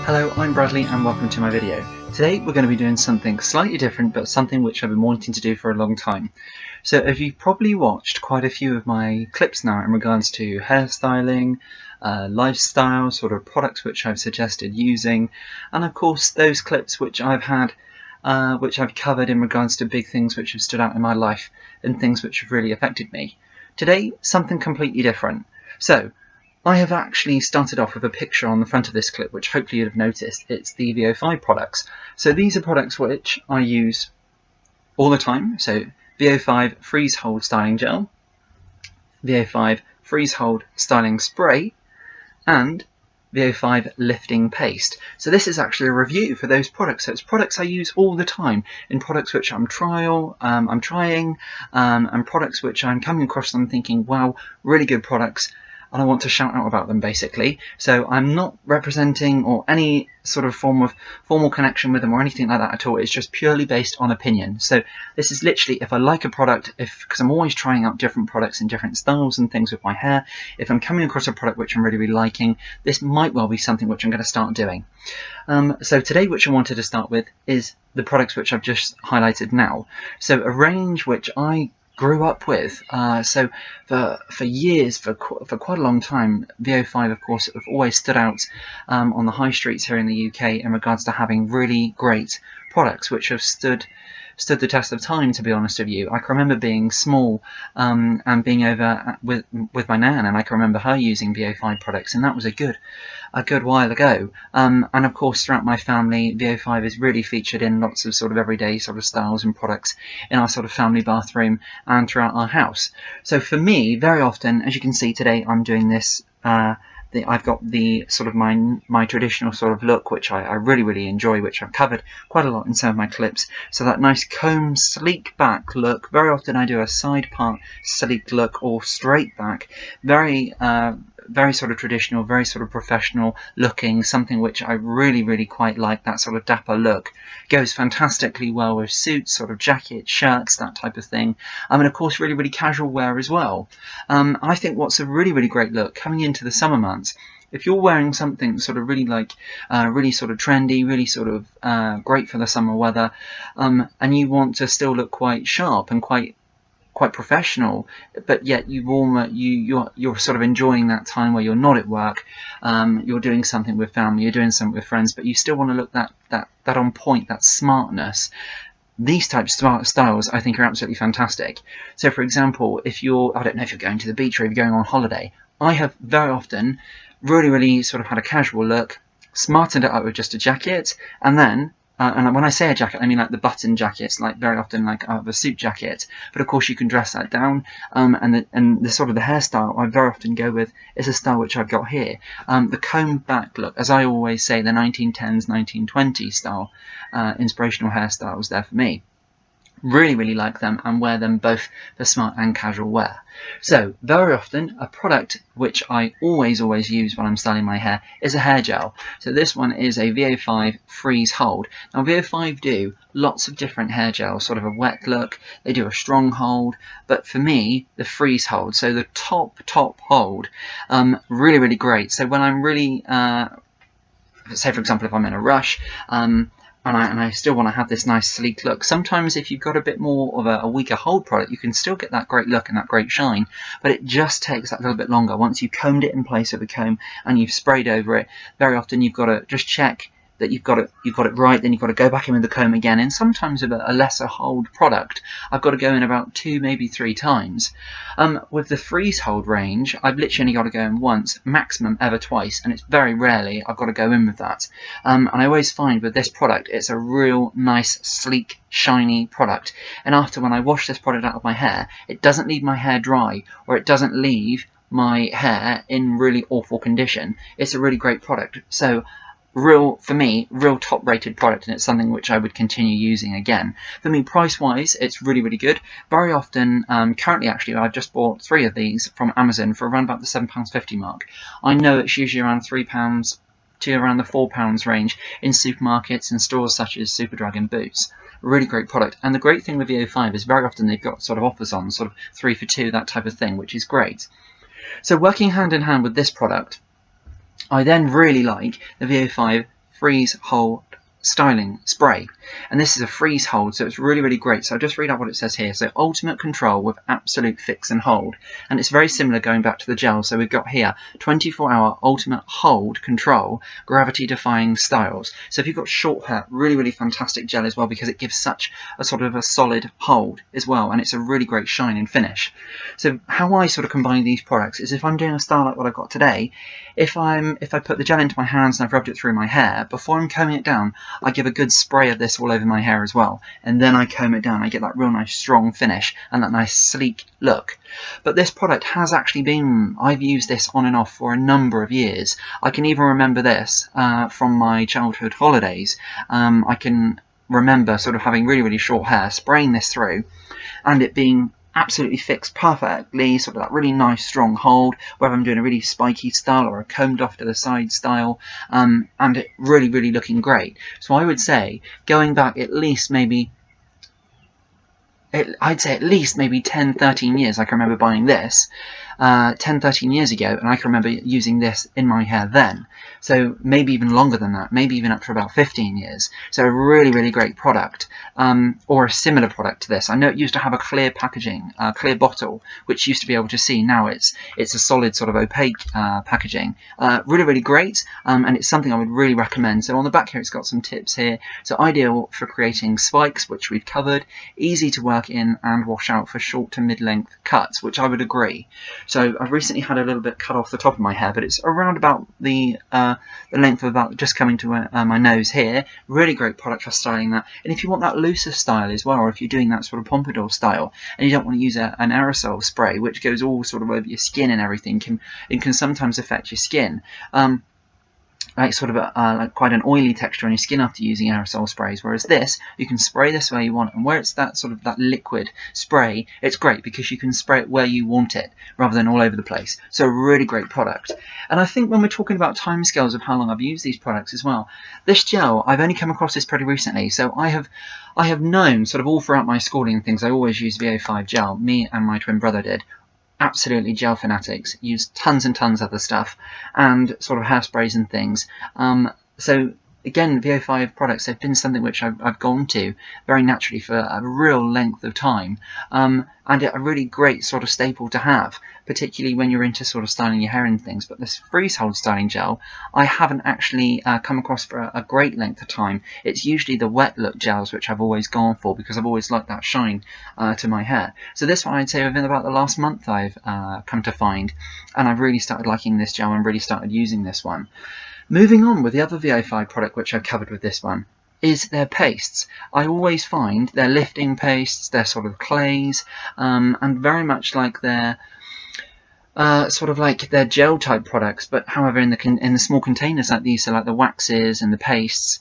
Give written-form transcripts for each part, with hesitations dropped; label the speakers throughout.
Speaker 1: Hello, I'm Bradley and welcome to my video. Today we're going to be doing something slightly different, but something which I've been wanting to do for a long time. So if you've probably watched quite a few of my clips now in regards to hairstyling, lifestyle, sort of products which I've suggested using, and of course those clips which I've covered in regards to big things which have stood out in my life and things which have really affected me. Today, something completely different. So, I have actually started off with a picture on the front of this clip, which hopefully you'd have noticed. It's the VO5 products. So these are products which I use all the time. So VO5 Freeze Hold Styling Gel, VO5 Freeze Hold Styling Spray, and VO5 Lifting Paste. So this is actually a review for those products. So it's products I use all the time, in products which I'm trying, and products which I'm coming across and thinking, wow, really good products. And I want to shout out about them, basically. So I'm not representing or any sort of formal connection with them or anything like that at all. It's just purely based on opinion. So this is literally, if I like a product, because I'm always trying out different products in different styles and things with my hair, if I'm coming across a product which I'm really liking, this might well be something which I'm going to start doing. So today, which I wanted to start with is the products which I've just highlighted now. So a range which I grew up with. So for years, for quite a long time, VO5 of course have always stood out on the high streets here in the UK in regards to having really great products which have stood the test of time, to be honest with you. I can remember being small and being over with my nan, and I can remember her using VO5 products, and that was a good while ago. And of course throughout my family, VO5 is really featured in lots of sort of everyday sort of styles and products in our sort of family bathroom and throughout our house. So for me, very often, as you can see today, I'm doing this I've got the sort of my traditional sort of look, which I really enjoy, which I've covered quite a lot in some of my clips. So that nice comb sleek back look. Very often I do a side part sleek look or straight back. Very sort of traditional, very sort of professional looking, something which I really quite like. That sort of dapper look goes fantastically well with suits, sort of jackets, shirts, that type of thing. And of course really casual wear as well. I think what's a really great look coming into the summer months, if you're wearing something sort of really sort of trendy, really sort of great for the summer weather, and you want to still look quite sharp and quite professional, but yet you're sort of enjoying that time where you're not at work, you're doing something with family, you're doing something with friends, but you still want to look that on point, that smartness. These types of styles I think are absolutely fantastic. So for example, I don't know if you're going to the beach or if you're going on holiday, I have very often really sort of had a casual look, smartened it up with just a jacket, and then and when I say a jacket, I mean like the button jackets, like very often like I have a suit jacket, but of course you can dress that down, and the sort of the hairstyle I very often go with is a style which I've got here, the comb back look, as I always say, the 1910s, 1920s style, inspirational hairstyles there for me. Really like them and wear them both for smart and casual wear. So very often a product which I always use when I'm styling my hair is a hair gel. So this one is a VO5 Freeze Hold. Now VO5 do lots of different hair gels, sort of a wet look, they do a strong hold, but for me the Freeze Hold, so the top hold, really great. So when I'm really say for example if I'm in a rush, and I still want to have this nice sleek look. Sometimes if you've got a bit more of a weaker hold product, you can still get that great look and that great shine, but it just takes that little bit longer. Once you've combed it in place with a comb and you've sprayed over it, very often you've got to just check that you've got it right, then you've got to go back in with the comb again, and sometimes with a lesser hold product I've got to go in about 2, maybe 3 times. With the Freeze Hold range, I've literally only got to go in once, maximum ever twice, and it's very rarely I've got to go in with that. And I always find with this product it's a real nice, sleek, shiny product, and after when I wash this product out of my hair, it doesn't leave my hair dry, or it doesn't leave my hair in really awful condition. It's a really great product. So for me, real top rated product, and it's something which I would continue using again. For me, price wise, it's really good. Very often, currently actually, I've just bought 3 of these from Amazon for around about the £7.50 mark. I know it's usually around £3 to around the £4 range in supermarkets and stores such as Superdrug and Boots. Really great product, and the great thing with VO5 is very often they've got sort of offers on, sort of 3 for 2, that type of thing, which is great. So working hand in hand with this product, I then really like the VO5 freeze hold styling spray, and this is a freeze hold, so it's really great. So I'll just read out what it says here. So ultimate control with absolute fix and hold, and it's very similar going back to the gel. So we've got here 24-hour ultimate hold control, gravity defying styles. So if you've got short hair, really fantastic gel as well, because it gives such a sort of a solid hold as well, and it's a really great shine and finish. So how I sort of combine these products is, if I'm doing a style like what I've got today, if I put the gel into my hands and I've rubbed it through my hair, before I'm combing it down, I give a good spray of this all over my hair as well, and then I comb it down. I get that real nice strong finish and that nice sleek look. But this product has actually been, I've used this on and off for a number of years. I can even remember this from my childhood holidays. I can remember sort of having really short hair, spraying this through, and it being absolutely fixed perfectly, sort of that really nice strong hold, whether I'm doing a really spiky style or a combed off to the side style, and it really looking great. So I would say, going back at least maybe, I'd say at least maybe 10-13 years, I can remember buying this 10-13 years ago, and I can remember using this in my hair then. So maybe even longer than that, maybe even up to about 15 years. So a really great product, or a similar product to this. I know it used to have a clear packaging, clear bottle, which used to be able to see. Now it's a solid sort of opaque packaging. Really great, and it's something I would really recommend. So on the back here, it's got some tips here. So ideal for creating spikes, which we've covered, easy to work in and wash out for short to mid-length cuts, which I would agree. So I've recently had a little bit cut off the top of my hair, but it's around about the length of about just coming to my nose here. Really great product for styling that. And if you want that looser style as well, or if you're doing that sort of pompadour style and you don't want to use an aerosol spray which goes all sort of over your skin and everything, it can sometimes affect your skin. Like sort of like quite an oily texture on your skin after using aerosol sprays, whereas this, you can spray this where you want, and where it's that sort of that liquid spray, it's great because you can spray it where you want it rather than all over the place. So a really great product. And I think when we're talking about timescales of how long I've used these products as well, this gel, I've only come across this pretty recently. So I have known sort of all throughout my schooling and things, I always used VO5 gel. Me and my twin brother did. Absolutely gel fanatics, use tons and tons of the stuff, and sort of hairsprays and things. So again, VO5 products have been something which I've gone to very naturally for a real length of time, and a really great sort of staple to have, particularly when you're into sort of styling your hair and things. But this freeze hold styling gel, I haven't actually come across for a great length of time. It's usually the wet look gels which I've always gone for, because I've always liked that shine to my hair. So this one, I'd say within about the last month I've come to find, and I've really started liking this gel and really started using this one. Moving on with the other VO5 product which I've covered with this one is their pastes. I always find their lifting pastes, their sort of clays, and very much like their sort of like their gel type products, but however in the small containers like these, so like the waxes and the pastes,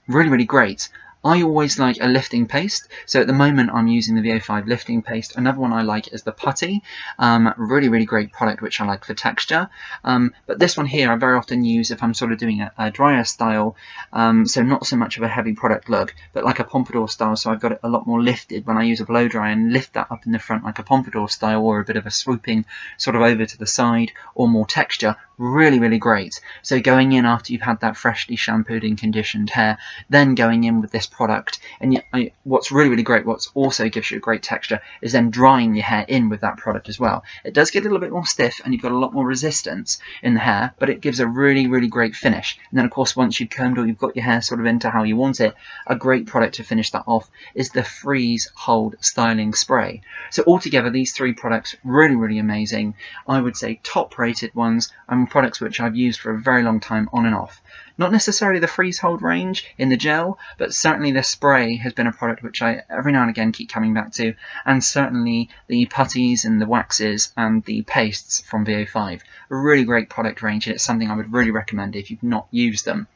Speaker 1: really great. I always like a lifting paste, so at the moment I'm using the VO5 lifting paste. Another one I like is the putty, really great product which I like for texture. But this one here I very often use if I'm sort of doing a drier style, so not so much of a heavy product look, but like a pompadour style, so I've got it a lot more lifted when I use a blow dry and lift that up in the front like a pompadour style, or a bit of a swooping sort of over to the side, or more texture. Really great. So going in after you've had that freshly shampooed and conditioned hair, then going in with this product, and yet, what's really great, what's also gives you a great texture, is then drying your hair in with that product as well. It does get a little bit more stiff and you've got a lot more resistance in the hair, but it gives a really great finish. And then of course once you've combed or you've got your hair sort of into how you want it, a great product to finish that off is the freeze hold styling spray. So altogether these three products, really amazing. I would say top rated ones, and products which I've used for a very long time on and off. Not necessarily the freeze hold range in the gel, but certainly the spray has been a product which I every now and again keep coming back to, and certainly the putties and the waxes and the pastes from VO5. A really great product range, and it's something I would really recommend if you've not used them.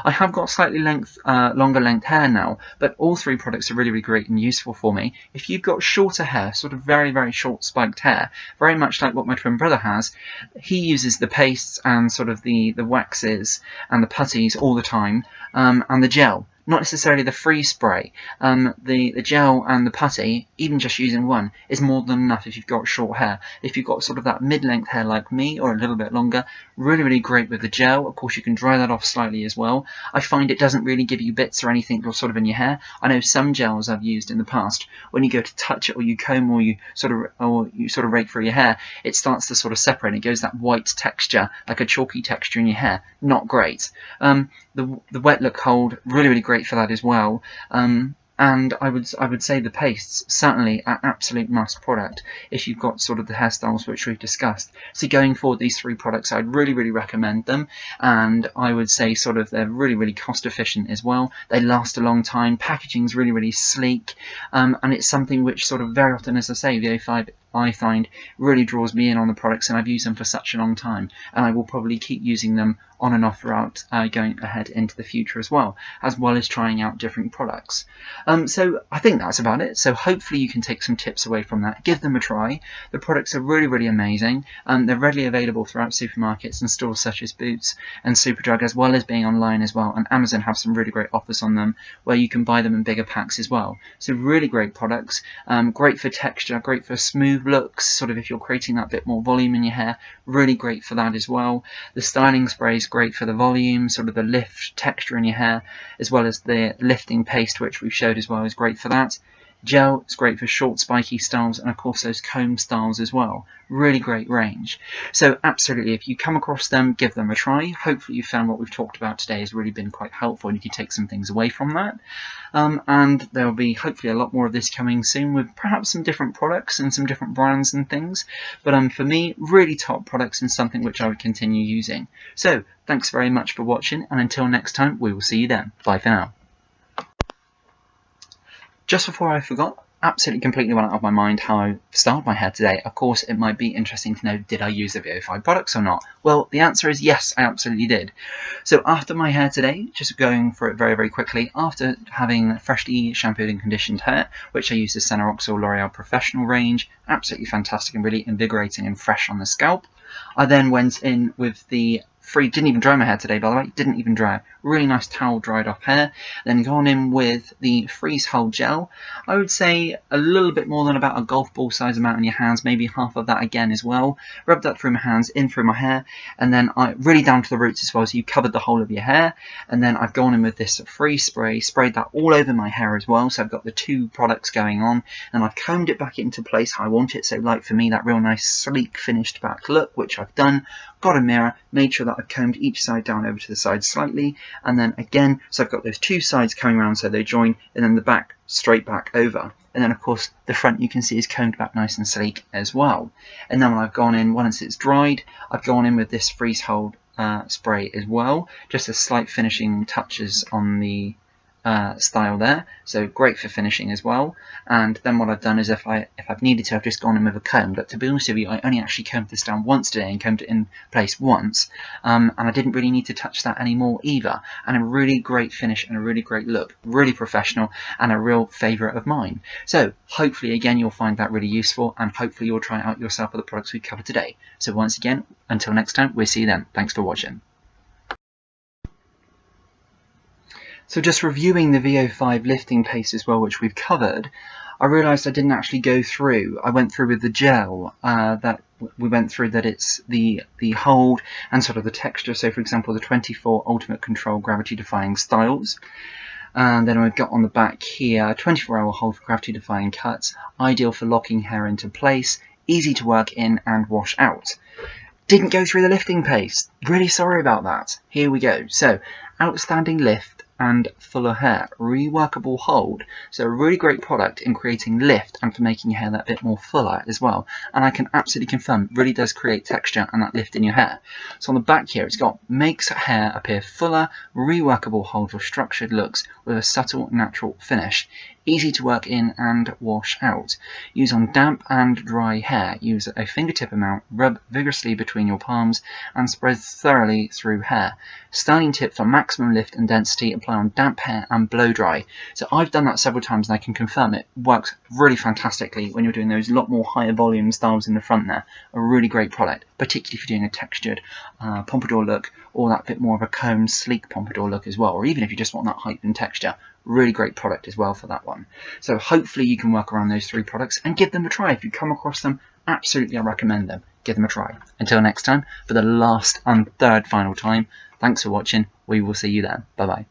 Speaker 1: I have got slightly longer length hair now, but all three products are really great and useful for me. If you've got shorter hair, sort of very short spiked hair, very much like what my twin brother has, he uses the pastes and sort of the waxes and the putties all the time, and the gel. not necessarily the free spray. The gel and the putty, even just using one, is more than enough if you've got short hair. If you've got sort of that mid-length hair like me, or a little bit longer, really great with the gel. Of course, you can dry that off slightly as well. I find it doesn't really give you bits or anything sort of in your hair. I know some gels I've used in the past, when you go to touch it, or you comb, or you sort of rake through your hair, it starts to sort of separate. It goes that white texture, like a chalky texture in your hair. Not great. The wet look hold, really great for that as well. And I would say the pastes, certainly an absolute must product if you've got sort of the hairstyles which we've discussed. So going forward, these three products, I'd really recommend them, and I would say sort of they're really cost efficient as well. They last a long time, packaging's really sleek, and it's something which sort of very often, as I say, VO5 I find really draws me in on the products, and I've used them for such a long time, and I will probably keep using them on and off throughout going ahead into the future as well as trying out different products. So I think that's about it. So hopefully you can take some tips away from that. Give them a try. The products are really amazing. They're readily available throughout supermarkets and stores such as Boots and Superdrug, as well as being online as well, and Amazon have some really great offers on them where you can buy them in bigger packs as well. So really great products, great for texture, great for smooth looks, sort of if you're creating that bit more volume in your hair, really great for that as well. The styling spray is great for the volume, sort of the lift texture in your hair, as well as the lifting paste, which we've showed as well, is great for that. Gel is great for short spiky styles, and of course those comb styles as well. Really great range. So absolutely, if you come across them, give them a try. Hopefully you found what we've talked about today has really been quite helpful, and you can take some things away from that. And there will be hopefully a lot more of this coming soon, with perhaps some different products and some different brands and things. But for me, really top products and something which I would continue using. So thanks very much for watching, and until next time, we will see you then. Bye for now. Just before I forgot, absolutely completely went out of my mind how I styled my hair today. Of course, it might be interesting to know, did I use the VO5 products or not? Well, the answer is yes, I absolutely did. So after my hair today, just going for it very quickly, after having freshly shampooed and conditioned hair, which I used the Senoroxyl L'Oreal Professional range, absolutely fantastic and really invigorating and fresh on the scalp. I then went in with the didn't even dry my hair today, by the way, didn't even dry. Really nice towel dried off hair. Then gone in with the freeze hold gel. I would say a little bit more than about a golf ball size amount in your hands, maybe half of that again as well. Rubbed that through my hands, in through my hair, and then I really down to the roots as well, so you covered the whole of your hair. And then I've gone in with this freeze spray, sprayed that all over my hair as well, so I've got the two products going on, and I've combed it back into place how I want it, so like for me that real nice sleek finished back look, which I've done. Got a mirror, made sure that I've combed each side down over to the side slightly, and then again, so I've got those two sides coming around so they join, and then the back straight back over. And then of course the front you can see is combed back nice and sleek as well. And then when I've gone in, once it's dried, I've gone in with this freeze hold spray as well, just a slight finishing touches on the style there, so great for finishing as well. And then what I've done is if I've needed to, I've just gone in with a comb, but to be honest with you, I only actually combed this down once today and combed it in place once, and I didn't really need to touch that anymore either. And a really great finish and a really great look, really professional, and a real favourite of mine. So hopefully again you'll find that really useful, and hopefully you'll try it out yourself with the products we've covered today. So once again, until next time, we'll see you then. Thanks for watching. So just reviewing the VO5 lifting paste as well, which we've covered, I realised I didn't actually go through. I went through with the gel that we went through, that it's the hold and sort of the texture. So for example, the 24 Ultimate Control Gravity Defying Styles. And then we've got on the back here, 24-hour hold for gravity defying cuts, ideal for locking hair into place, easy to work in and wash out. Didn't go through the lifting paste. Really sorry about that. Here we go. So, outstanding lift and fuller hair, reworkable hold. So a really great product in creating lift and for making your hair that bit more fuller as well. And I can absolutely confirm, it really does create texture and that lift in your hair. So on the back here, it's got makes hair appear fuller, reworkable hold for structured looks with a subtle natural finish. Easy to work in and wash out. Use on damp and dry hair. Use a fingertip amount, rub vigorously between your palms and spread thoroughly through hair. Styling tip for maximum lift and density, apply on damp hair and blow dry. So I've done that several times and I can confirm it works really fantastically when you're doing those lot more higher volume styles in the front there. A really great product, particularly if you're doing a textured pompadour look, or that bit more of a comb sleek pompadour look as well, or even if you just want that height and texture. Really great product as well for that one. So hopefully you can work around those 3 products and give them a try. If you come across them, absolutely I recommend them. Give them a try. Until next time, for the last and third final time, thanks for watching. We will see you then. Bye bye.